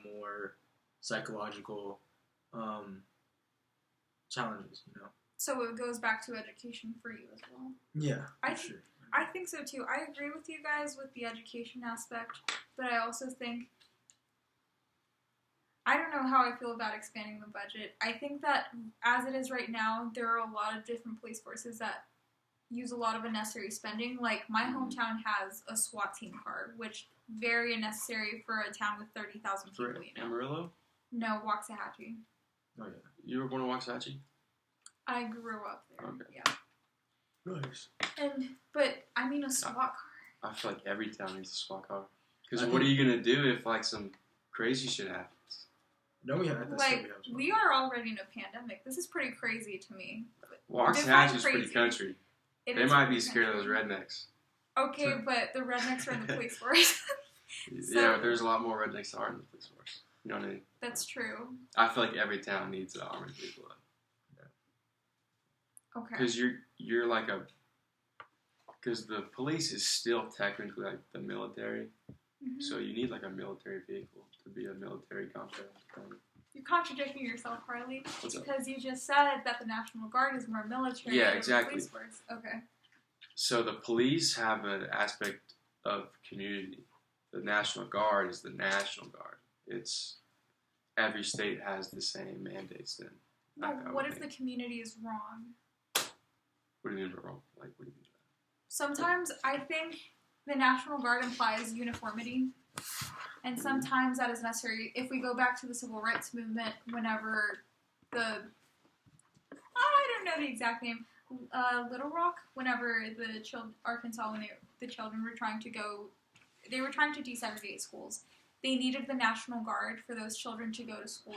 more psychological challenges, So it goes back to education for you as well. Yeah, sure. I think so too. I agree with you guys with the education aspect, but I also think, I don't know how I feel about expanding the budget. I think that as it is right now, there are a lot of different police forces that use a lot of unnecessary spending. Like, my hometown has a SWAT team car, which very unnecessary for a town with 30,000 people, Amarillo? No, Waxahachie. Oh, yeah. You were born in Waxahachie? I grew up there, Okay. yeah. Nice. But, I mean, a SWAT car. I feel like every town needs a SWAT car. Because what are you going to do if, like, some crazy shit happens? No, we have. We are already in a pandemic. This is pretty crazy to me. Waxahachie's pretty country. They might be scared of those rednecks. Okay, but the rednecks are in the police force. Yeah, but there's a lot more rednecks that aren't in the police force. You know what I mean? That's true. I feel like every town needs an armored vehicle. Okay. Because you're like because the police is still technically like the military, so you need like a military vehicle to be a military contract. You're contradicting yourself, Carly. What's up? Because you just said that the National Guard is more military than the police force. Okay. So the police have an aspect of community. The National Guard is the National Guard. It's every state has the same mandates then. But what if the community is wrong? What do you mean by wrong? Like, what do you mean by that? Sometimes I think the National Guard implies uniformity, and sometimes that is necessary. If we go back to the Civil Rights Movement, whenever I don't know the exact name, Little Rock, whenever Arkansas, when the children were trying to they were trying to desegregate schools. They needed the National Guard for those children to go to school,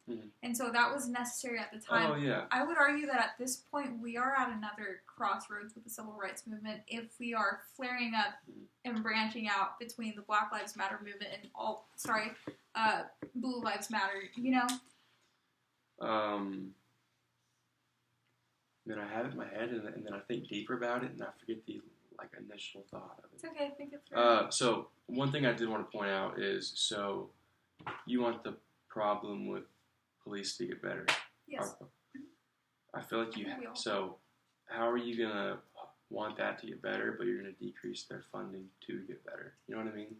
Mm-hmm. And so that was necessary at the time. Oh, yeah. I would argue that at this point we are at another crossroads with the Civil Rights Movement if we are flaring up and branching out between the Black Lives Matter movement and Blue Lives Matter, Then I have it in my head, and then I think deeper about it, and I forget the initial thought of it. It's okay, I think it's right. So one thing I did want to point out is, so you want the problem with police to get better? Yes. I feel like you have. So how are you gonna want that to get better, but you're gonna decrease their funding to get better? You know what I mean?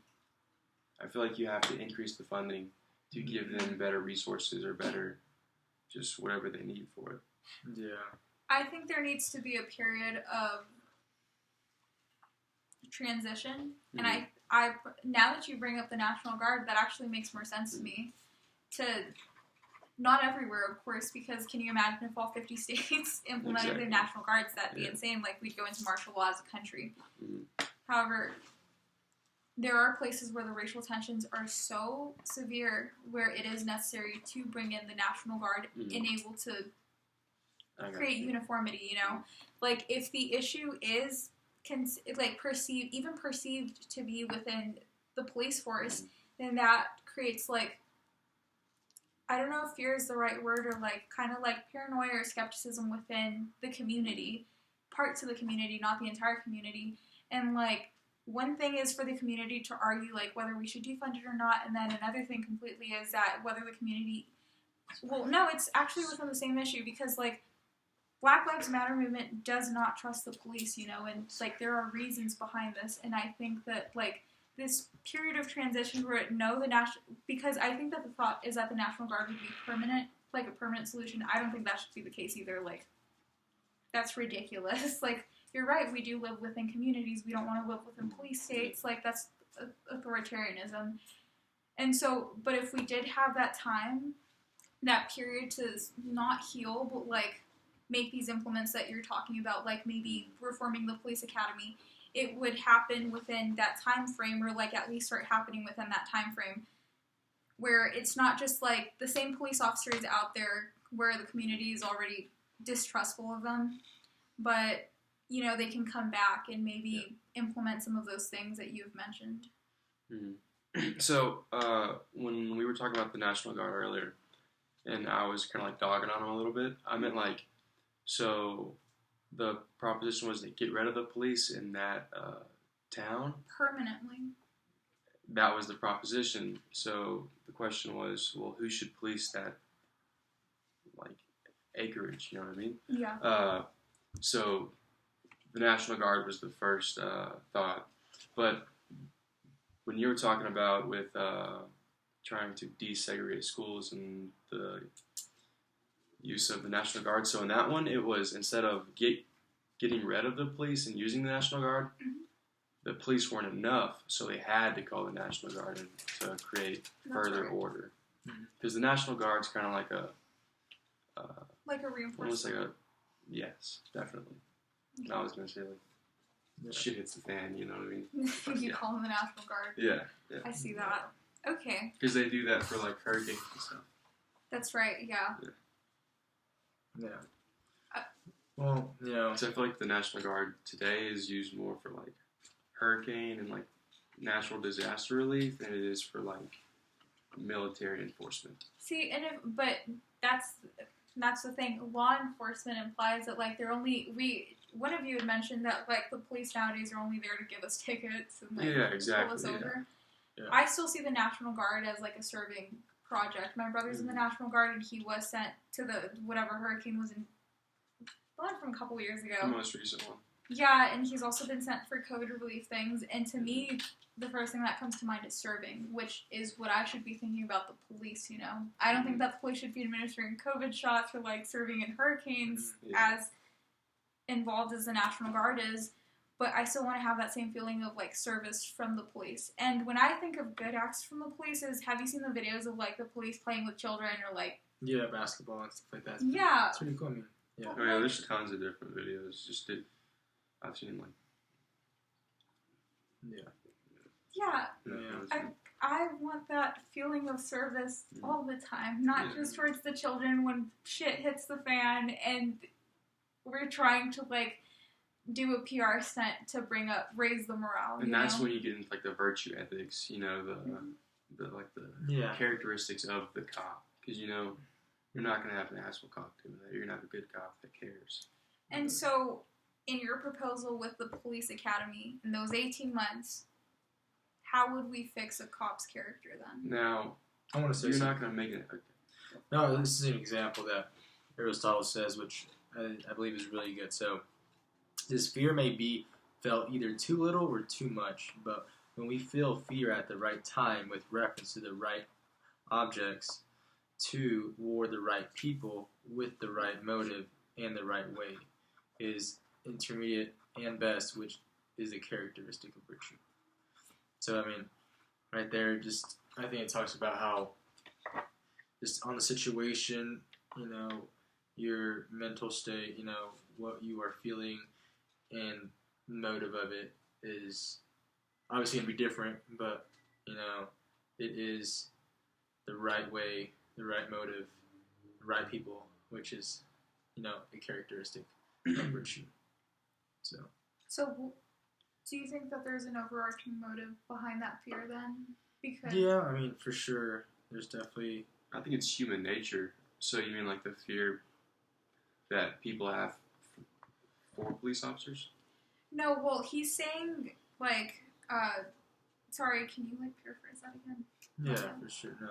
I feel like you have to increase the funding to give them better resources or better, just whatever they need for it. Yeah. I think there needs to be a period of transition, and I now that you bring up the National Guard, that actually makes more sense to me. Not everywhere, of course, because can you imagine if all 50 states implemented the National Guards? That'd be insane. Like, we'd go into martial law as a country. However, there are places where the racial tensions are so severe where it is necessary to bring in the National Guard and able to create uniformity, Like, if the issue is perceived to be within the police force, then that creates, I don't know if fear is the right word, or kind of paranoia or skepticism within the community, parts of the community, not the entire community. And one thing is for the community to argue whether we should defund it or not, and then another thing completely is that whether the community, no, it's actually within the same issue, because Black Lives Matter movement does not trust the police, and there are reasons behind this, and I think that this period of transition where because I think that the thought is that the National Guard would be permanent, a permanent solution. I don't think that should be the case either. That's ridiculous. You're right, we do live within communities. We don't want to live within police states. That's authoritarianism. And so, but if we did have that time, that period to not heal, but make these implements that you're talking about, maybe reforming the police academy, it would happen within that time frame, or at least start happening within that time frame, where it's not just the same police officers out there where the community is already distrustful of them, but they can come back and maybe implement some of those things that you've mentioned. So when we were talking about the National Guard earlier, and I was kind of dogging on them a little bit, I meant so the proposition was to get rid of the police in that town permanently. that was the proposition. So the question was, well, who should police that, like, acreage? You know what I mean? Yeah. So the National Guard was the first thought, but when you were talking about with trying to desegregate schools and the use of the National Guard, so in that one, it was instead of getting rid of the police and using the National Guard, the police weren't enough, so they had to call the National Guard in to create further order. Because the National Guard's kind of like a reinforcement. almost like a yes, definitely. Okay. I was gonna say like shit hits the fan, you know what I mean? You call them the National Guard. Yeah. I see that. Okay. Because they do that for like hurricanes and stuff. That's right. Yeah. Yeah. Well, you know. So I feel like the National Guard today is used more for like hurricane and like natural disaster relief than it is for like military enforcement. See, but that's the thing. Law enforcement implies that like one of you had mentioned that like the police nowadays are only there to give us tickets and like pull us over. Yeah. I still see the National Guard as like a serving project. My brother's in the National Guard and he was sent to the whatever hurricane was in the one from a couple years ago. The most recent one. Yeah, and he's also been sent for COVID relief things. And to me, the first thing that comes to mind is serving, which is what I should be thinking about the police, you know. I don't think that the police should be administering COVID shots or, like, serving in hurricanes as involved as the National Guard is. But I still want to have that same feeling of, like, service from the police. And when I think of good acts from the police have you seen the videos of, like, the police playing with children or, like... Yeah, basketball and stuff like that. Yeah. It's pretty cool, I mean. Yeah. Oh, yeah, there's tons of different videos. I've seen like. Yeah. I want that feeling of service all the time, not just towards the children when shit hits the fan and we're trying to like do a PR stunt to raise the morale. And that's when you get into like the virtue ethics, you know, the characteristics of the cop, because you know you're not gonna have an asshole cop doing that. You're gonna have a good cop that cares. And so, in your proposal with the police academy in those 18 months, how would we fix a cop's character then? Now, I want to say you're not going to make it. No, this is an example that Aristotle says, which I believe is really good. So, this fear may be felt either too little or too much, but when we feel fear at the right time with reference to the right objects, toward the right people, with the right motive and the right way, is intermediate and best, which is a characteristic of virtue. So, I mean, right there, just, I think it talks about how, just on the situation, you know, your mental state, you know, what you are feeling, and the motive of it is obviously going to be different, but, you know, it is the right way, the right motive, the right people, which is, you know, a characteristic of virtue. So, do you think that there's an overarching motive behind that fear then? Because yeah, I mean, for sure, there's definitely... I think it's human nature. So you mean like the fear that people have for police officers? No, well, he's saying, like, sorry, can you, like, paraphrase that again? Yeah, for sure. No,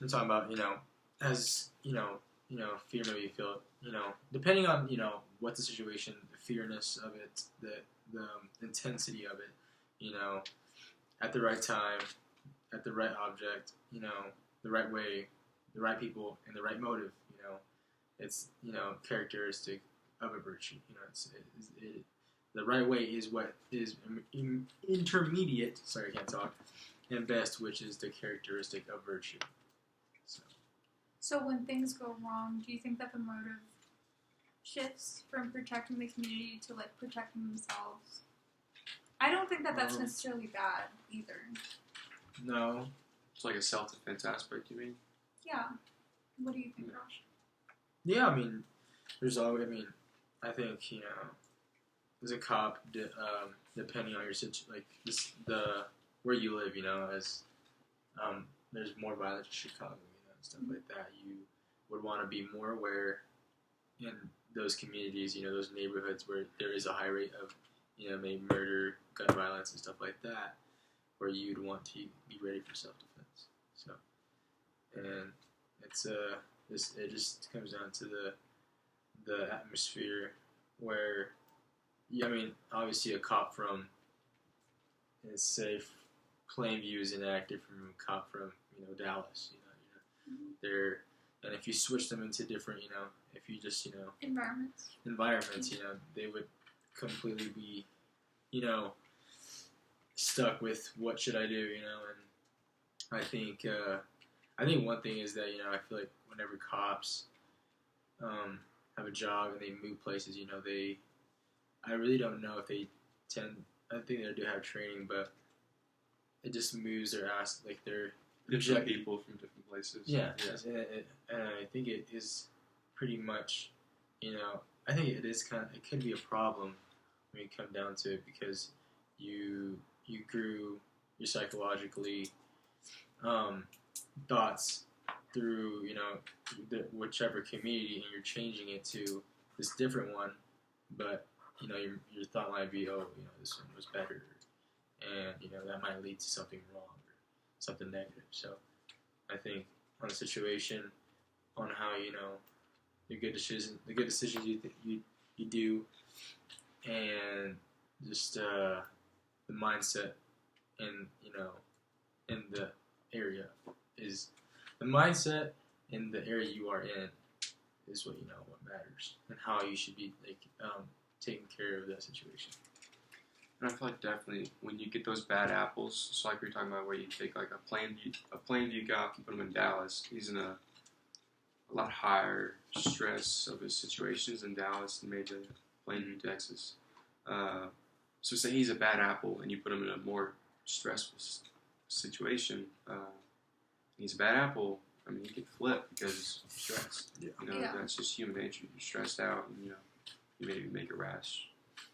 I'm talking about, you know, as, you know, fear maybe you feel, you know, depending on, you know, what the situation, the fearness of it, the intensity of it, you know, at the right time, at the right object, you know, the right way, the right people, and the right motive, you know, it's, you know, characteristic of a virtue, you know, the right way is what is intermediate, sorry, I can't talk, and best, which is the characteristic of virtue. So when things go wrong, do you think that the motive shifts from protecting the community to, like, protecting themselves? I don't think that that's necessarily bad, either. No. It's like a self-defense aspect, you mean? Yeah. What do you think, Josh? Yeah, I mean, there's always, I mean, I think, you know, as a cop, depending on your situation, like, where you live, you know, as, there's more violence in Chicago, you know, and stuff like that, you would want to be more aware in those communities, you know, those neighborhoods where there is a high rate of, you know, maybe murder, gun violence, and stuff like that. where you'd want to be ready for self-defense. So, and it just comes down to the atmosphere where, I mean, obviously a cop from, let's say, Plainview is inactive from a cop from, Dallas. They're, and if you switch them into different, if you just, environments, they would completely be, stuck with what should I do, and I think one thing is that, I feel like whenever cops have a job and they move places, I really don't know if they I think they do have training, but it just moves their ass, like they're different people from different places. Yeah. And I think it is pretty much, I think it could be a problem when you come down to it, because you grew your psychologically thoughts through, whichever community, and you're changing it to this different one, but, your thought might be, oh, this one was better, and, that might lead to something wrong or something negative. So I think on the situation, on how, the good decisions you do, and just the mindset in the area is the mindset in the area you are in is what matters, and how you should be taking care of that situation. And I feel like definitely when you get those bad apples, it's like we were talking about, where you take like a Plainview cop and put him in Dallas. He's in a lot higher stress of his situations in Dallas than maybe Plainview, Texas. So say he's a bad apple and you put him in a more stressful situation. He's a bad apple. I mean, he could flip because of stress. Yeah. That's just human nature. You're stressed out, and you maybe make a rash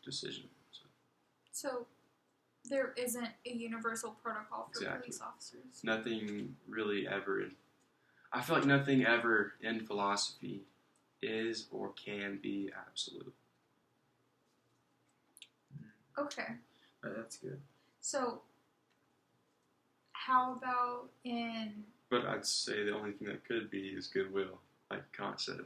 decision. So there isn't a universal protocol for Exactly. police officers. Nothing really ever. I feel like nothing ever in philosophy is or can be absolute. Okay. That's good. So how about in... But I'd say the only thing that could be is goodwill, like Kant said.